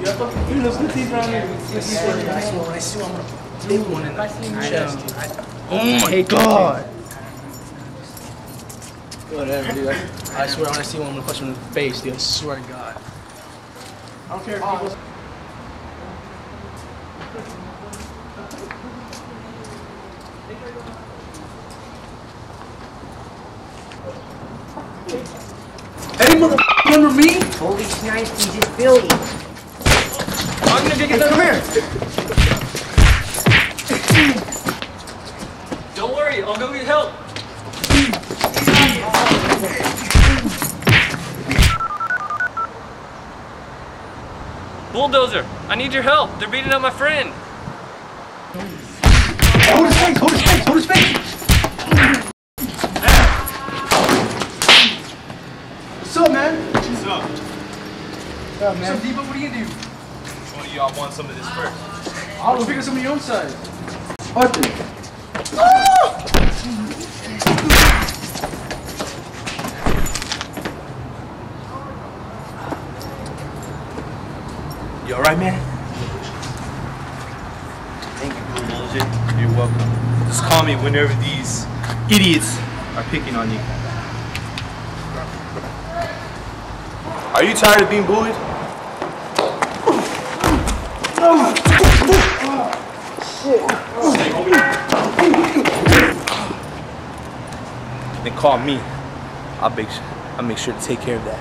You look good teeth around here. I swear when I see one, I'm gonna take one in the chest. Oh my god. Whatever, dude. I swear when I see one, I'm gonna punch him in the face, dude. I swear to God. I don't care if people... Hey, motherfucker, remember me? Holy snipes, he's just Billy. I'm gonna get come here. Don't worry, I'll go get help. Bulldozer, I need your help. They're beating up my friend. Hold his face, hold his face, hold his face. What's up, man? What's up? What's up, man? What's up, Debo? What do you do? One of y'all want some of this first? I'll pick up some of your own size. Arthur. You alright, man? Thank you, bulldozer. You're welcome. Just call me whenever these idiots are picking on you. Are you tired of being bullied? Then call me. I'll make sure to take care of that.